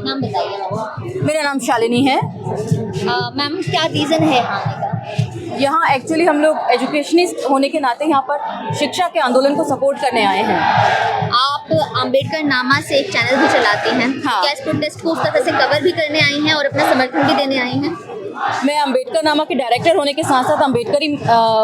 नाम बताइए। मेरा नाम शालिनी है। मैम क्या रीज़न है आने का? यहाँ एक्चुअली हम लोग एजुकेशनिस्ट होने के नाते यहाँ पर शिक्षा के आंदोलन को सपोर्ट करने आए हैं। आप अम्बेडकर नामा से एक चैनल भी चलाते हैं। हाँ। क्या इस प्रोटेस्ट को उस तरह से कवर भी करने आई हैं और अपना समर्थन भी देने आई हैं? मैं अम्बेडकर नामा के डायरेक्टर होने के साथ साथ अम्बेडकरी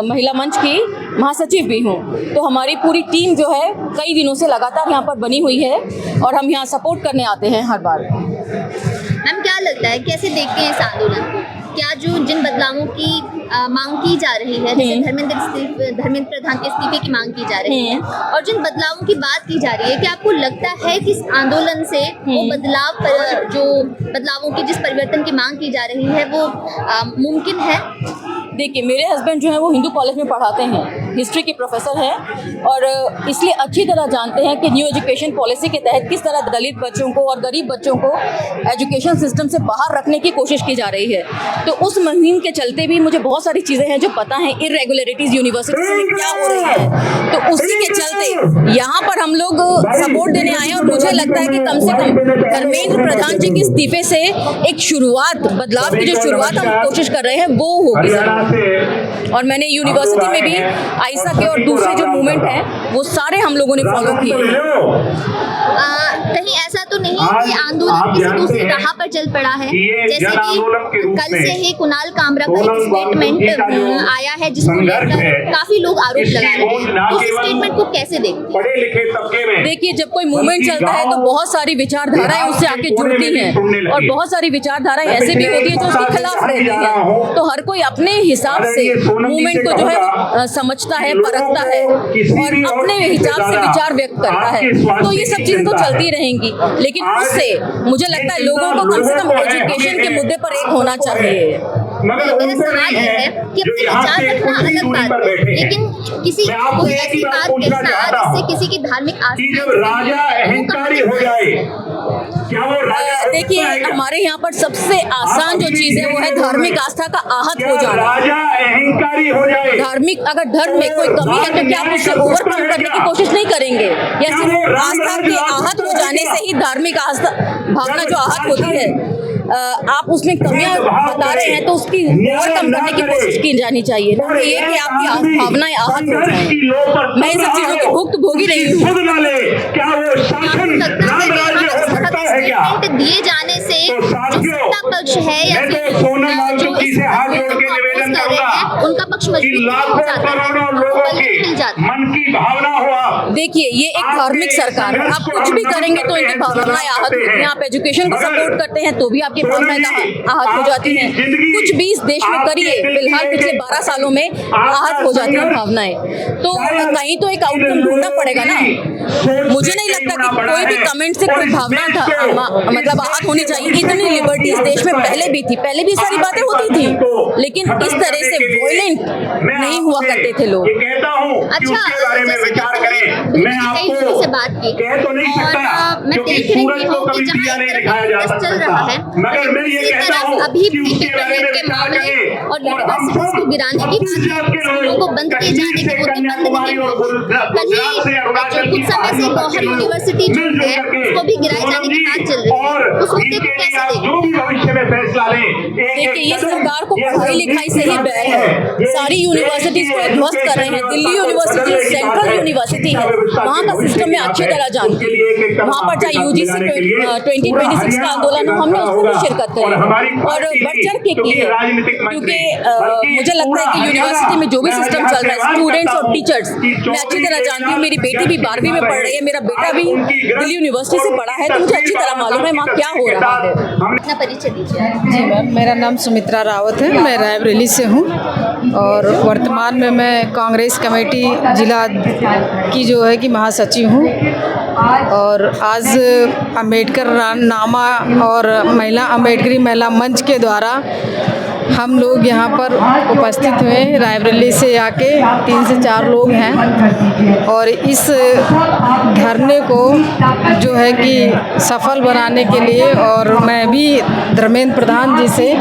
महिला मंच की महासचिव भी हूँ। तो हमारी पूरी टीम जो है कई दिनों से लगातार यहाँ पर बनी हुई है और हम यहाँ सपोर्ट करने आते हैं हर बार। मैम क्या लगता है, कैसे देखते हैं इस आंदोलन को? क्या जो जिन बदलावों की मांग की जा रही है, जैसे धर्मेंद्र प्रधान के इस्तीफे की मांग की जा रही है और जिन बदलावों की बात की जा रही है, क्या आपको लगता है कि इस आंदोलन से वो बदलावों की जिस परिवर्तन की मांग की जा रही है वो मुमकिन है? देखिए, मेरे हस्बैंड जो है वो हिंदू कॉलेज में पढ़ाते हैं, हिस्ट्री के प्रोफेसर हैं और इसलिए अच्छी तरह जानते हैं कि न्यू एजुकेशन पॉलिसी के तहत किस तरह दलित बच्चों को और गरीब बच्चों को एजुकेशन सिस्टम से बाहर रखने की कोशिश की जा रही है। तो उस मुहिम के चलते भी मुझे बहुत सारी चीज़ें हैं जो पता हैं, इरेगुलरिटीज़ यूनिवर्सिटी में क्या हो रही है। तो उसी के चलते यहाँ पर हम लोग सपोर्ट देने आए हैं और मुझे लगता है कि कम से कम धर्मेंद्र प्रधान जी के इस्तीफे से एक शुरुआत, बदलाव की जो शुरुआत हम कोशिश कर रहे हैं वो होगी। और मैंने यूनिवर्सिटी में भी आइसा के और दूसरे जो मूवमेंट हैं वो सारे हम लोगों ने फॉलो किए। कहीं ऐसा तो नहीं कि आंदोलन किसी दूसरी राह पर चल पड़ा है? जैसे कि कल से ही कुणाल कामरा का एक स्टेटमेंट आया है जिसको लेकर काफी लोग आरोप लगा रहे हैं। तो इस स्टेटमेंट को कैसे देखते हैं? देखिए, जब कोई मूवमेंट चलता है तो बहुत सारी विचारधाराएं उससे आके जुड़ती हैं और बहुत सारी विचारधाराएं ऐसी भी होती है जो उसके खिलाफ रहती है। तो हर कोई अपने हिसाब से मूवमेंट को जो है समझता है, परखता है और अपने हिसाब से विचार व्यक्त करता है। तो ये सब चीजें तो चलती रहेंगी, लेकिन उससे मुझे लगता है लोगों को कम से कम एजुकेशन के मुद्दे पर एक होना चाहिए। मेरा सवाल ये है कि अपने विचार रखना अलग बात है, लेकिन किसी कोई ऐसी बात कहना जिससे किसी की धार्मिक देखिए, हमारे यहाँ पर सबसे आसान जो चीज है वो है धार्मिक आस्था का आहत हो जाना। धार्मिक अगर धर्म में कोई कमी है तो क्या आप उससे ओवरकम करने की कोशिश नहीं करेंगे, या सिर्फ आस्था के आहत हो जाने से ही धार्मिक आस्था भावना जो आहत होती है आप उसमें कमियां बता रहे हैं तो उसकी ओवरकम करने की कोशिश की जानी चाहिए, ना ये कि आपकी भावनाएं आहत हो जाएं। मैं इन सब चीजों की भुगतभोगी रही हूँ। दिए जाने से जो सत्ता पक्ष है या फिर जो इस कर रहे हैं उनका पक्ष मजबूत हो जाता है। देखिए, ये एक धार्मिक सरकार है, आप कुछ भी करेंगे तो इनकी भावनाएं आहत होती हैं। आप एजुकेशन को सपोर्ट करते हैं तो भी आपकी भावनाएं आहत हो जाती हैं। कुछ भी इस देश में करिए, फिलहाल पिछले 12 सालों में आहत हो जाती हैं भावनाएं। तो कहीं तो एक आउटकम ढूंढना पड़ेगा ना। मुझे नहीं लगता कि कोई भी कमेंट से कोई भावना मतलब आहत होनी चाहिए। इतनी लिबर्टीज देश में पहले भी थी, पहले भी सारी बातें होती थी, लेकिन इस तरह से वॉयलेंट नहीं हुआ करते थे लोग। अच्छा, मैं आपको से बात की और मैं देख रही हूँ कि जहाँ चल रहा है इसी तरफ अभी भी पेपरमेंट के मामले और यूनिवर्सिटीज को गिराने की बात, स्कूलों को बंद किए जाने के मुद्दे बंद नहीं हुए। कल ही कुछ समय से गौहर यूनिवर्सिटी जो है उसको भी गिराए जाने की बात चल रही है, उस मुद्दे को कैसे देखिए, ये सरकार को पढ़ाई लिखाई से ही बैर है। सारी यूनिवर्सिटीज को ध्वस्त कर रहे हैं। दिल्ली यूनिवर्सिटी सेंट्रल यूनिवर्सिटी है, वहाँ का सिस्टम में अच्छी तरह जानती है। वहाँ पर चाहे यूजीसी 2026 का आंदोलन हो, हमने उसमें भी शिरकत करी और बढ़ चढ़ के की है, क्योंकि मुझे लगता है कि यूनिवर्सिटी में जो भी सिस्टम चल रहा है, स्टूडेंट्स और टीचर्स, मैं अच्छी तरह जानती हूँ। मेरी बेटी भी 12वीं में पढ़ रही है, मेरा बेटा भी दिल्ली यूनिवर्सिटी से पढ़ा है, तो मुझे अच्छी तरह मालूम है वहाँ क्या हो रहा है। अपना परिचय दीजिए। जी मैम, मेरा नाम सुमित्रा रावत है, मैं रायबरेली से हूँ और वर्तमान में मैं कांग्रेस कमेटी जिला की जो है कि महासचिव हूँ। और आज अम्बेडकर नामा और अम्बेडकरी महिला मंच के द्वारा हम लोग यहाँ पर उपस्थित हुए, रायबरेली से आके 3 से 4 लोग हैं और इस धरने को जो है कि सफल बनाने के लिए, और मैं भी धर्मेंद्र प्रधान जी से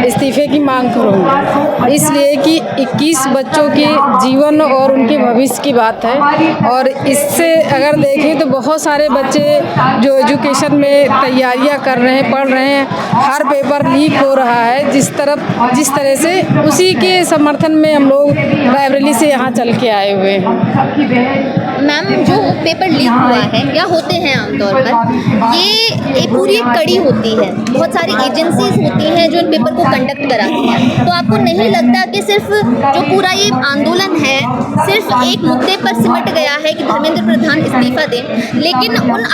इस्तीफे की मांग करूँगी, इसलिए कि 21 बच्चों के जीवन और उनके भविष्य की बात है। और इससे अगर देखें तो बहुत सारे बच्चे जो एजुकेशन में तैयारियां कर रहे हैं, पढ़ रहे हैं, हर पेपर लीक हो रहा है जिस तरह से, उसी के समर्थन में हम लोग रायबरेली से यहाँ चल के आए हुए हैं। मैम, जो पेपर लीक हुआ है या होते हैं आमतौर पर, ये एक पूरी एक कड़ी होती है, बहुत सारी एजेंसीज होती हैं जो इन पेपर को कंडक्ट कराती हैं। तो आपको नहीं लगता कि सिर्फ जो पूरा ये आंदोलन है सिर्फ एक मुद्दे पर सिमट गया है कि धर्मेंद्र प्रधान इस्तीफा दें, लेकिन उन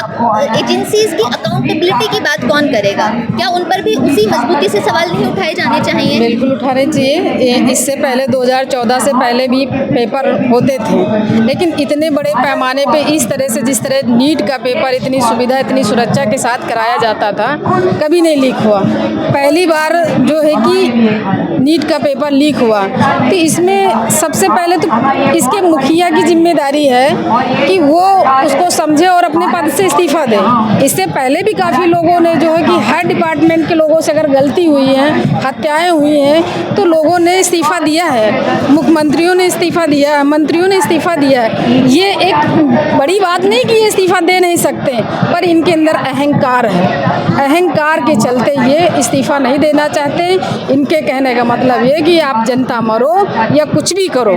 एजेंसीज की अकाउंटेबिलिटी की बात कौन करेगा? क्या उन पर भी उसी मजबूती से सवाल नहीं उठाए जाने चाहिए? बिल्कुल उठाने चाहिए। इससे पहले 2014 से पहले भी पेपर होते थे, लेकिन इतने बड़े पैमाने पे इस तरह से, जिस तरह नीट का पेपर इतनी सुविधा, इतनी सुरक्षा के साथ कराया जाता था, कभी नहीं लीक हुआ। पहली बार जो है कि नीट का पेपर लीक हुआ, तो इसमें सबसे पहले तो इसके मुखिया की जिम्मेदारी है कि वो उसको समझे और अपने पद से इस्तीफा दे। इससे पहले भी काफ़ी लोगों ने जो है कि हर डिपार्टमेंट के लोगों से अगर गलती हुई है, हत्याएं हुई हैं, तो लोगों ने इस्तीफा दिया है, मुख्यमंत्रियों ने इस्तीफा दिया है, मंत्रियों ने इस्तीफा दिया है। ये एक बड़ी बात नहीं कि ये इस्तीफा दे नहीं सकते, पर इनके अंदर अहंकार है। अहंकार के चलते ये इस्तीफा नहीं देना चाहते। इनके कहने का मतलब ये कि आप जनता मरो या कुछ भी करो,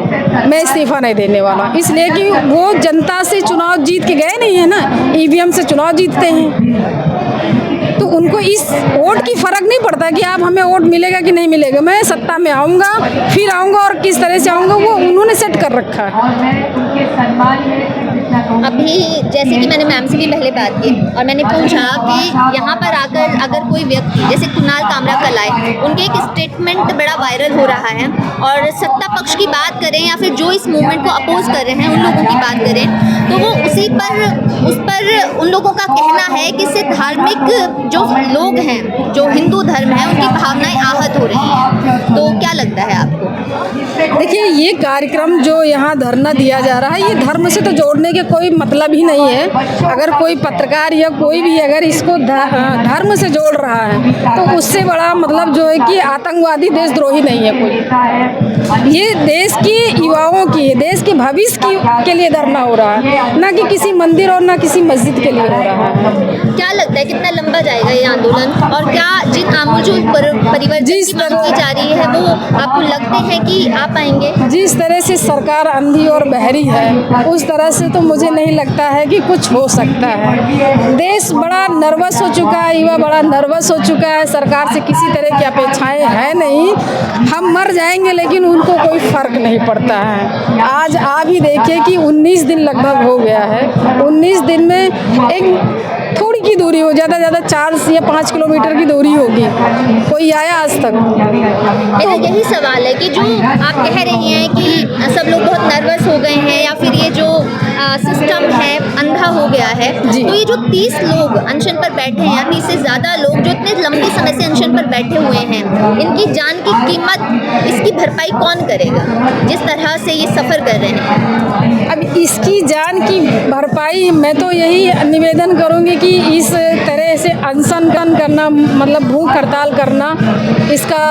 मैं इस्तीफा नहीं देने वाला। इसलिए कि वो जनता से चुनाव जीत के गए नहीं है ना, ईवीएम से चुनाव जीतते हैं, तो उनको इस वोट की फ़र्क नहीं पड़ता कि आप हमें वोट मिलेगा कि नहीं मिलेगा, मैं सत्ता में आऊँगा, फिर आऊँगा और किस तरह से आऊँगा वो उन्होंने सेट कर रखा है। अभी जैसे कि मैंने मैम से भी पहले बात की और मैंने पूछा कि यहाँ पर आकर अगर कोई व्यक्ति जैसे कुणाल कामरा कल आए, उनके एक स्टेटमेंट बड़ा वायरल हो रहा है, और सत्ता पक्ष की बात करें या फिर जो इस मूवमेंट को अपोज कर रहे हैं उन लोगों की बात करें, तो वो उस पर उन लोगों का कहना है कि इससे धार्मिक जो लोग हैं, जो हिंदू धर्म है, उनकी भावनाएं आहत हो रही हैं। तो क्या लगता है आपको? देखिए, ये कार्यक्रम जो यहाँ धरना दिया जा रहा है, ये धर्म से तो जोड़ने के कोई मतलब ही नहीं है। अगर कोई पत्रकार या कोई भी अगर इसको धर्म से जोड़ रहा है, तो उससे बड़ा मतलब जो है कि आतंकवादी देशद्रोही नहीं है कोई। ये देश की युवाओं की, देश के भविष्य के लिए धरना हो रहा है, ना कि किसी मंदिर और ना किसी मस्जिद के लिए हो रहा है। क्या लगता है कितना लंबा जाएगा ये आंदोलन, और क्या जिन आमूल परिवर्तन की मांग की जा रही है वो आपको लगते हैं कि आ पाएंगे? जिस तरह से सरकार अंधी और बहरी है, उस तरह से तो मुझे नहीं लगता है कि कुछ हो सकता है। देश बड़ा नर्वस हो चुका है, युवा बड़ा नर्वस हो चुका है, सरकार से किसी तरह की अपेक्षाएं हैं नहीं। हम मर जाएंगे लेकिन उनको कोई फर्क नहीं पड़ता है। आज आप ही देखिए कि 19 दिन लगभग हो गया है। 19 दिन में एक थोड़ी की दूरी हो, ज़्यादा 4 या 5 किलोमीटर की दूरी होगी, कोई आया आज तक? मेरा यही सवाल है कि जो आप कह रही हैं कि सब लोग बहुत नर्वस हो गए हैं या फिर ये जो सिस्टम है अंधा हो गया है, तो ये जो 30 लोग अनशन पर बैठे हैं या 30 से ज़्यादा लोग जो इतने लंबे समय से अनशन पर बैठे हुए हैं, इनकी जान की कीमत, इसकी भरपाई कौन करेगा जिस तरह से ये सफ़र कर रहे हैं? अब इसकी जान की भरपाई मैं तो यही निवेदन करूंगी कि इस तरह से अनशन करना, मतलब भूख हड़ताल करना, इसका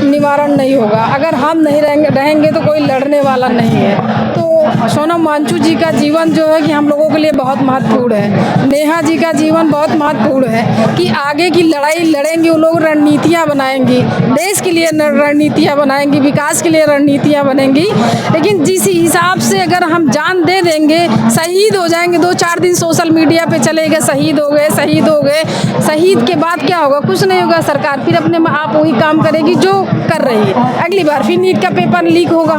निवारण नहीं होगा। अगर हम नहीं रहेंगे तो कोई लड़ने वाला नहीं है। तो सोनम वांगचुक जी का जीवन जो है कि हम लोगों के लिए बहुत महत्वपूर्ण है। नेहा जी का जीवन बहुत महत्वपूर्ण है कि आगे की लड़ाई लड़ेंगे वो लोग, रणनीतियाँ बनाएंगी, देश के लिए रणनीतियाँ बनाएंगी, विकास के लिए रणनीतियाँ बनेंगी। लेकिन जिस हिसाब से अगर हम जान दे देंगे, शहीद हो जाएंगे, 2-4 दिन सोशल मीडिया पे चलेगा शहीद हो गए, शहीद हो गए, शहीद के बाद क्या होगा? कुछ नहीं होगा। सरकार फिर अपने आप वही काम करेगी जो कर रही है। अगली बार फिर नीट का पेपर लीक होगा,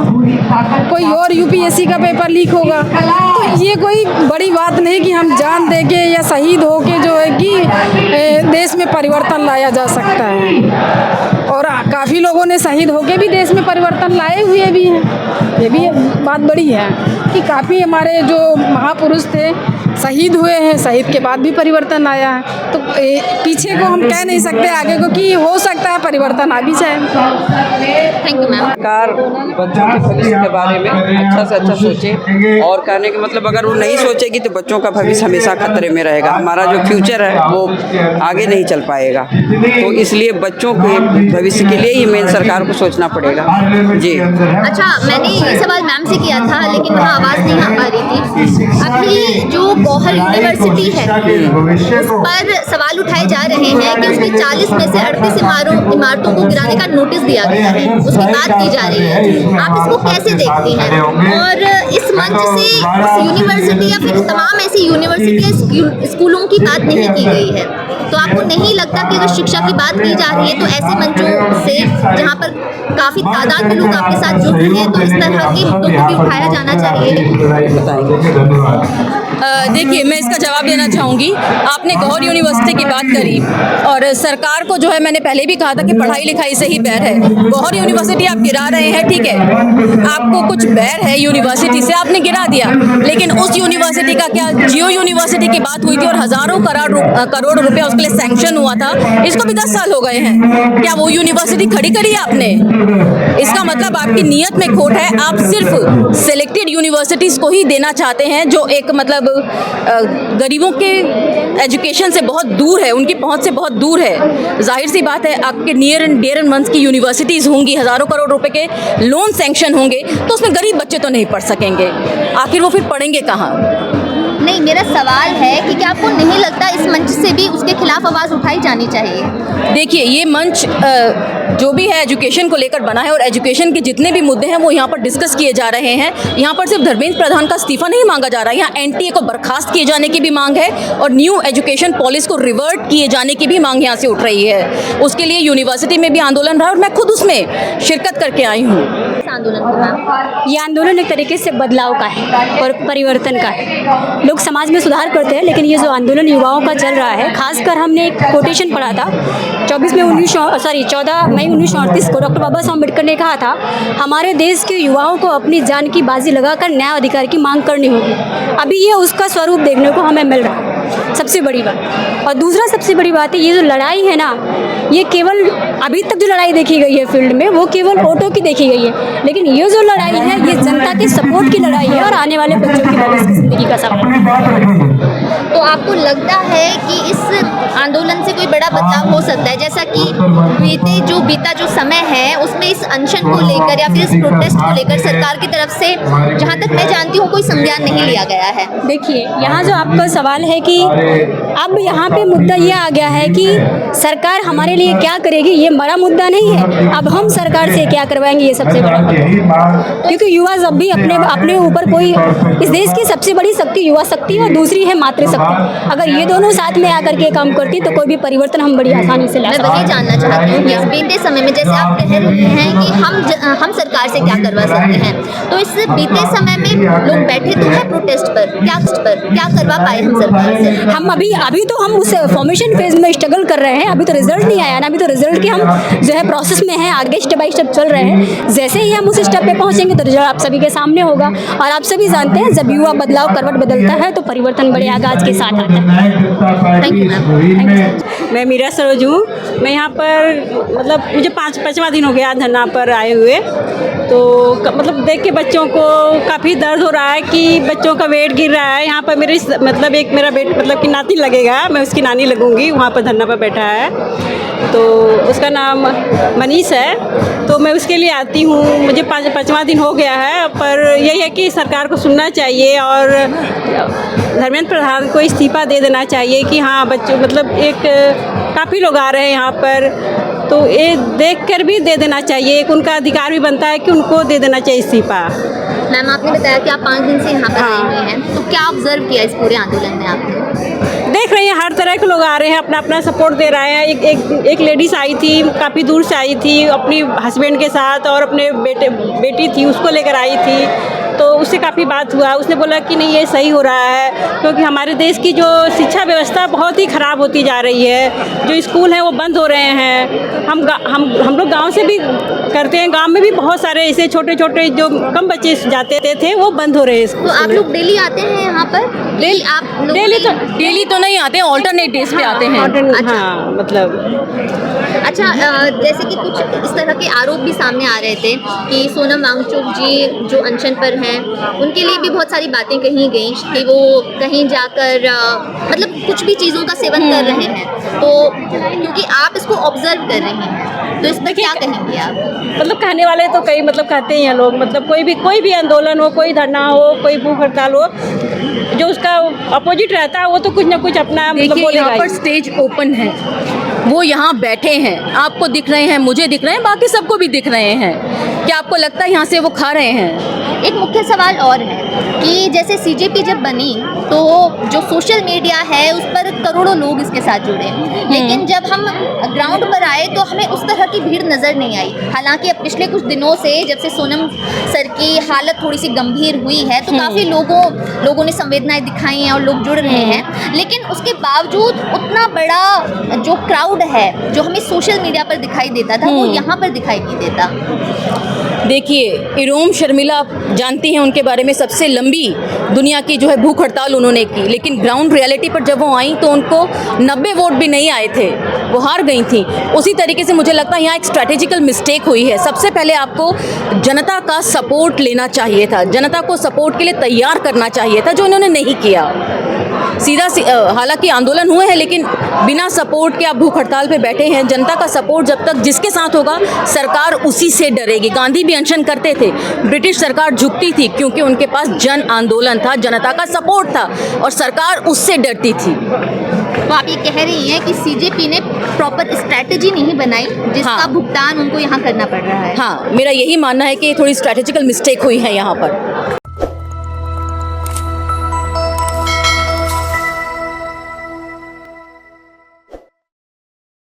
कोई और यूपीएससी का पेपर लीक होगा। तो ये कोई बड़ी बात नहीं कि हम जान दे के या शहीद हो के जो है कि देश में परिवर्तन लाया जा सकता है। और काफ़ी लोगों ने शहीद होके भी देश में परिवर्तन लाए हुए भी हैं। ये भी बात बड़ी है कि काफ़ी हमारे जो महापुरुष थे शहीद हुए हैं, शहीद के बाद भी परिवर्तन आया है। तो पीछे को हम कह नहीं सकते, आगे को कि हो सकता है परिवर्तन आ भी जाए। Thank you ma'am. सरकार बच्चों के भविष्य के बारे में अच्छा से अच्छा सोचे, और कहने का मतलब अगर वो नहीं सोचेगी तो बच्चों का भविष्य हमेशा खतरे में रहेगा। हमारा जो फ्यूचर है वो आगे नहीं चल पाएगा। तो इसलिए बच्चों के भविष्य के लिए ही मेन सरकार को सोचना पड़ेगा जी। अच्छा, मैंने ये सवाल मैम से किया था लेकिन वहाँ आवाज़ नहीं आ पा रही थी। अभी जो गौहर यूनिवर्सिटी है उस पर सवाल उठाए जा रहे हैं कि उसकी 40 में से 38 इमारतों को गिराने का नोटिस दिया गया है, उसकी बात की जा रही है। आप इसको कैसे देखती हैं? और इस मंच से उस यूनिवर्सिटी या फिर तमाम ऐसी यूनिवर्सिटी स्कूलों की बात नहीं की गई है, तो आपको नहीं लगता कि अगर शिक्षा की बात की जा रही है तो ऐसे मंचों से जहाँ पर काफ़ी तादाद में लोग आपके साथ जुड़ रहे हैं तो इस तरह के मुद्दों को भी उठाया जाना चाहिए? देखिए, मैं इसका जवाब देना चाहूँगी। आपने गौहर यूनिवर्सिटी की बात करी और सरकार को जो है, मैंने पहले भी कहा था कि पढ़ाई लिखाई से ही बैर है। गौहर यूनिवर्सिटी आप गिरा रहे हैं, ठीक है, आपको कुछ बैर है यूनिवर्सिटी से, आपने गिरा दिया, लेकिन उस यूनिवर्सिटी का क्या, जियो यूनिवर्सिटी की बात हुई थी और हज़ारों करोड़ रुपया उसके लिए सैंक्शन हुआ था, इसको भी 10 साल हो गए हैं। क्या वो यूनिवर्सिटी खड़ी करी है आपने? इसका मतलब आपकी नीयत में खोट है। आप सिर्फ सेलेक्टेड यूनिवर्सिटीज़ को ही देना चाहते हैं जो एक मतलब गरीबों के एजुकेशन से बहुत दूर है, उनकी पहुंच से बहुत दूर है। जाहिर सी बात है, आपके near and dear and ones की यूनिवर्सिटीज़ होंगी, हज़ारों करोड़ रुपए के लोन सैंक्शन होंगे, तो उसमें गरीब बच्चे तो नहीं पढ़ सकेंगे। आखिर वो फिर पढ़ेंगे कहाँ? नहीं, मेरा सवाल है कि क्या आपको नहीं लगता इस मंच से भी उसके खिलाफ आवाज़ उठाई जानी चाहिए? देखिए, ये मंच जो भी है एजुकेशन को लेकर बना है और एजुकेशन के जितने भी मुद्दे हैं वो यहाँ पर डिस्कस किए जा रहे हैं। यहाँ पर सिर्फ धर्मेंद्र प्रधान का इस्तीफा नहीं मांगा जा रहा है, यहाँ एनटीए को बर्खास्त किए जाने की भी मांग है और न्यू एजुकेशन पॉलिसी को रिवर्ट किए जाने की भी मांग यहाँ से उठ रही है। उसके लिए यूनिवर्सिटी में भी आंदोलन रहा और मैं खुद उसमें शिरकत करके आई हूँ। आंदोलन, ये आंदोलन एक तरीके से बदलाव का है और परिवर्तन का है। लोग समाज में सुधार करते हैं, लेकिन ये जो आंदोलन युवाओं का चल रहा है, खासकर हमने एक कोटेशन पढ़ा था 14 मई 1938 को डॉक्टर बाबा साहब अम्बेडकर ने कहा था, हमारे देश के युवाओं को अपनी जान की बाजी लगाकर न्याय अधिकार की मांग करनी होगी। अभी ये उसका स्वरूप देखने को हमें मिल रहा है, सबसे बड़ी बात। और दूसरा सबसे बड़ी बात है, ये जो लड़ाई है ना, ये केवल अभी तक जो लड़ाई देखी गई है फील्ड में वो केवल वोटों की देखी गई है, लेकिन ये जो लड़ाई है ये जनता के सपोर्ट की लड़ाई है और आने वाले बच्चों की भविष्य की जिंदगी का सवाल। तो आपको लगता है कि इस आंदोलन से कोई बड़ा बदलाव हो सकता है, जैसा कि बीता जो समय है उसमें इस अनशन को लेकर या फिर इस प्रोटेस्ट को लेकर सरकार की तरफ से, जहाँ तक मैं जानती हूँ, कोई संज्ञान नहीं लिया गया है? देखिए, यहाँ जो आपका सवाल है कि अब यहाँ पे मुद्दा ये आ गया है कि सरकार हमारे लिए क्या करेगी, ये बड़ा मुद्दा नहीं है। अब हम सरकार से क्या करवाएंगे, ये सबसे बड़ा मुद्दा है। क्योंकि युवा जब भी अपने ऊपर कोई, इस देश की सबसे बड़ी शक्ति युवा शक्ति और दूसरी है मातृशक्ति, अगर ये दोनों साथ में आकर के काम करती तो कोई भी परिवर्तन हम बड़ी आसानी से ला सकते हैं। मैं वही जानना चाहती हूँ कि इस बीते समय में, जैसे आप कह रहे हैं कि हम सरकार से क्या करवा सकते हैं, तो इस बीते समय में लोग बैठे तो हैं प्रोटेस्ट पर, क्या करवा पाए हम सरकार से? हम अभी तो हम उस फॉर्मेशन फेज में स्ट्रगल कर रहे हैं, अभी तो रिजल्ट नहीं आया ना, अभी तो रिजल्ट के हम जो है प्रोसेस में हैं, आगे स्टेप बाय स्टेप चल रहे हैं। जैसे ही हम उस स्टेप पे पहुंचेंगे तो रिजल्ट आप सभी के सामने होगा। और आप सभी जानते हैं, जब युवा बदलाव करवट बदलता है तो परिवर्तन बड़े आगाज के साथ आता है। Thank you ma'am. मैं मीरा सरोज हूँ। मैं यहाँ पर मतलब मुझे पाँचवा दिन हो गया धरना पर आए हुए, तो मतलब देख के बच्चों को काफ़ी दर्द हो रहा है कि बच्चों का वेट गिर रहा है। यहाँ पर मेरे मतलब एक मेरा बेट मतलब कि नाती लगेगा, मैं उसकी नानी लगूंगी, वहाँ पर धरना पर बैठा है, तो उसका नाम मनीष है, तो मैं उसके लिए आती हूँ। मुझे पाँचवा दिन हो गया है, पर यही है कि सरकार को सुनना चाहिए और धर्मेंद्र प्रधान को इस्तीफा दे देना चाहिए कि हाँ बच्चों मतलब एक काफ़ी लोग आ रहे हैं यहाँ पर, तो ये देख कर भी दे देना चाहिए। एक उनका अधिकार भी बनता है कि उनको दे देना चाहिए इस्तीफा। मैम, आपने बताया कि आप 5 दिन से यहाँ पर आई हुई हैं, तो क्या ऑब्जर्व किया इस पूरे आंदोलन में आपने? देख रहे हैं हर तरह के लोग आ रहे हैं, अपना अपना सपोर्ट दे रहे हैं। एक लेडीज़ आई थी, काफ़ी दूर से आई थी, अपनी हस्बैंड के साथ और अपने बेटी थी उसको लेकर आई थी, तो उससे काफ़ी बात हुआ। उसने बोला कि नहीं ये सही हो रहा है, क्योंकि हमारे देश की जो शिक्षा व्यवस्था बहुत ही ख़राब होती जा रही है। जो स्कूल हैं वो बंद हो रहे हैं। हम लोग गांव से भी करते हैं, गांव में भी बहुत सारे ऐसे छोटे छोटे जो कम बच्चे जाते थे वो बंद हो रहे हैं। तो आप लोग डेली आते हैं यहाँ पर? डेली तो नहीं आते हैं, ऑल्टरनेट डेज पे आते हैं। हाँ मतलब अच्छा, जैसे कि कुछ इस तरह के आरोप भी सामने आ रहे थे कि सोनम वांगचुक जी जो अनशन पर हैं, उनके लिए भी बहुत सारी बातें कही गई कि वो कहीं जाकर मतलब कुछ कुछ भी चीज़ों का सेवन कर रहे हैं, तो क्योंकि आप इसको ऑब्जर्व कर रहे हैं, तो इस पर क्या कहेंगे आप? मतलब कहने वाले तो कई मतलब कहते ही हैं लोग, मतलब कोई भी आंदोलन हो, कोई धरना हो, कोई भूख हड़ताल हो, जो उसका अपोजिट रहता है वो तो कुछ ना कुछ अपना मतलब देखिए बोलेगा यहाँ ही। पर स्टेज ओपन है, वो यहाँ बैठे हैं, आपको दिख रहे हैं, मुझे दिख रहे हैं, बाकी सबको भी दिख रहे हैं। क्या आपको लगता है यहाँ से वो खा रहे हैं? एक मुख्य सवाल और है कि जैसे सीजेपी जब बनी तो जो सोशल मीडिया है उस पर करोड़ों लोग इसके साथ जुड़े, लेकिन जब हम ग्राउंड पर आए तो हमें उस तरह की भीड़ नज़र नहीं आई। हालांकि अब पिछले कुछ दिनों से जब से सोनम सर की हालत थोड़ी सी गंभीर हुई है तो काफ़ी लोगों ने संवेदनाएं दिखाई हैं और लोग जुड़ रहे हैं, लेकिन उसके बावजूद उतना बड़ा जो क्राउड है जो हमें सोशल मीडिया पर दिखाई देता था वो यहाँ पर दिखाई नहीं देता। देखिए इरोम शर्मिला आप जानती हैं उनके बारे में, सबसे लंबी दुनिया की जो है भूख हड़ताल उन्होंने की, लेकिन ग्राउंड रियलिटी पर जब वो आई तो उनको 90 वोट भी नहीं आए थे, वो हार गई थी। उसी तरीके से मुझे लगता है यहाँ एक स्ट्रैटेजिकल मिस्टेक हुई है। सबसे पहले आपको जनता का सपोर्ट लेना चाहिए था, जनता को सपोर्ट के लिए तैयार करना चाहिए था, जो इन्होंने नहीं किया। हालांकि आंदोलन हुए हैं लेकिन बिना सपोर्ट के आप भूख हड़ताल पे बैठे हैं। जनता का सपोर्ट जब तक जिसके साथ होगा सरकार उसी से डरेगी। गांधी भी अनशन करते थे, ब्रिटिश सरकार झुकती थी क्योंकि उनके पास जन आंदोलन था, जनता का सपोर्ट था और सरकार उससे डरती थी। तो आप ये कह रही हैं कि सीजेपी ने प्रॉपर स्ट्रैटेजी नहीं बनाई जिसका हाँ। भुगतान उनको यहाँ करना पड़ रहा है। हाँ, मेरा यही मानना है कि थोड़ी स्ट्रैटेजिकल मिस्टेक हुई है यहाँ पर।